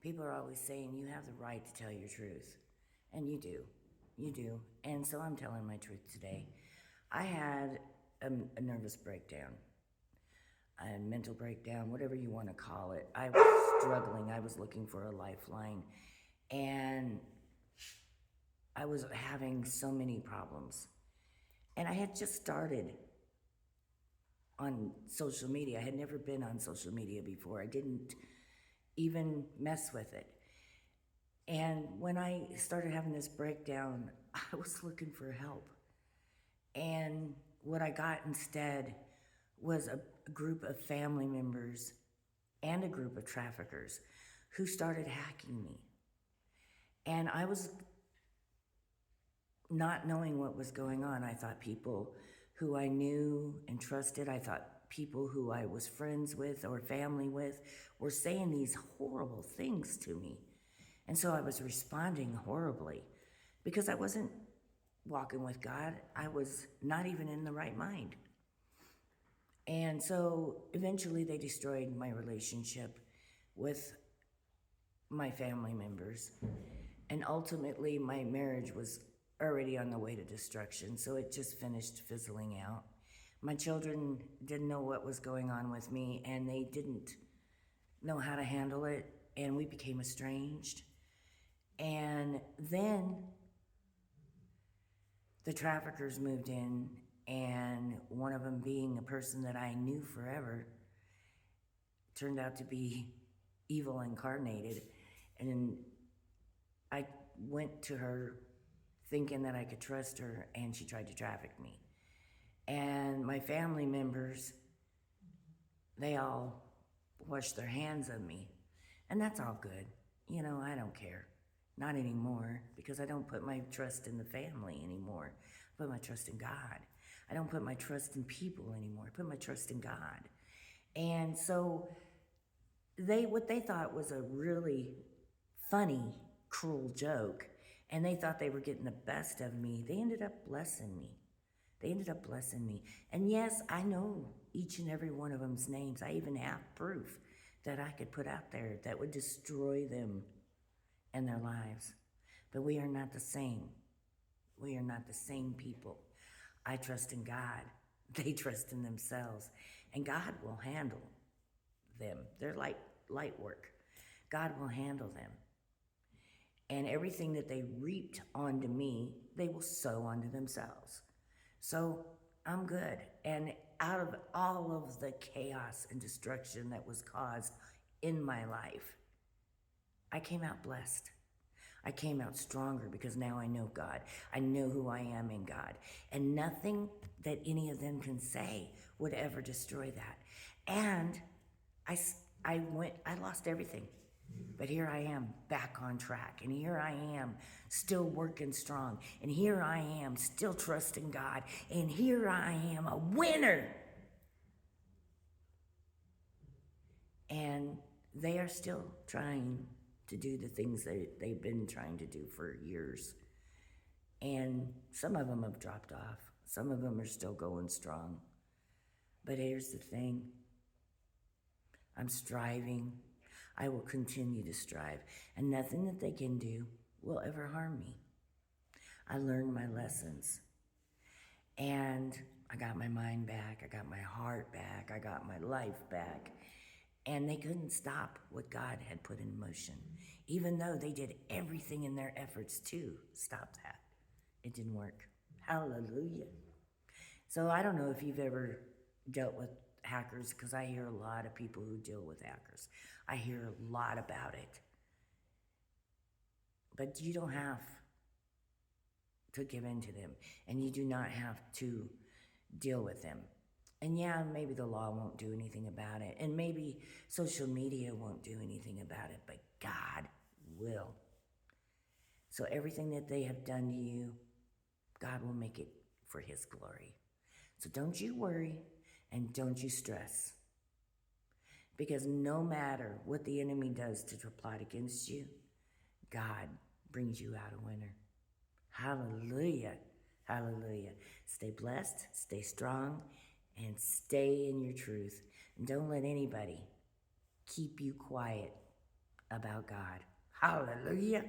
People are always saying you have the right to tell your truth. And you do. You do. And so I'm telling my truth today. I had a nervous breakdown, a mental breakdown, whatever you want to call it. I was struggling. I was looking for a lifeline. And I was having so many problems. And I had just started on social media. I had never been on social media before. I didn't even mess with it. And when I started having this breakdown, I was looking for help. And what I got instead was a group of family members and a group of traffickers who started hacking me. And I was not knowing what was going on. I thought people who I knew and trusted, I thought people who I was friends with or family with were saying these horrible things to me. And so I was responding horribly because I wasn't walking with God. I was not even in the right mind. And so eventually they destroyed my relationship with my family members. And ultimately my marriage was already on the way to destruction. So it just finished fizzling out. My children didn't know what was going on with me, and they didn't know how to handle it, and we became estranged. And then the traffickers moved in, and one of them, being a person that I knew forever, turned out to be evil incarnated. And I went to her thinking that I could trust her, and she tried to traffic me. And my family members, they all washed their hands of me. And that's all good. You know, I don't care. Not anymore, because I don't put my trust in the family anymore. I put my trust in God. I don't put my trust in people anymore. I put my trust in God. And so what they thought was a really funny, cruel joke, and they thought they were getting the best of me, they ended up blessing me. They ended up blessing me. And yes, I know each and every one of them's names. I even have proof that I could put out there that would destroy them and their lives. But we are not the same. We are not the same people. I trust in God. They trust in themselves. And God will handle them. They're like light work. God will handle them. And everything that they reaped onto me, they will sow onto themselves. So I'm good. And out of all of the chaos and destruction that was caused in my life, I came out blessed. I came out stronger because now I know God. I know who I am in God. And nothing that any of them can say would ever destroy that. And I lost everything. But here I am back on track. And here I am still working strong. And here I am still trusting God. And here I am a winner. And they are still trying to do the things that they've been trying to do for years. And some of them have dropped off. Some of them are still going strong. But here's the thing. I'm striving. I will continue to strive. And nothing that they can do will ever harm me. I learned my lessons. And I got my mind back. I got my heart back. I got my life back. And they couldn't stop what God had put in motion, even though they did everything in their efforts to stop that. It didn't work. Hallelujah. So I don't know if you've ever dealt with hackers, because I hear a lot of people who deal with hackers. I hear a lot about it. But you don't have to give in to them, and you do not have to deal with them. And yeah, maybe the law won't do anything about it, and maybe social media won't do anything about it, but God will. So everything that they have done to you, God will make it for His glory. So don't you worry and don't you stress. Because no matter what the enemy does to plot against you, God brings you out a winner. Hallelujah. Hallelujah. Stay blessed, stay strong, and stay in your truth. And don't let anybody keep you quiet. about God. Hallelujah.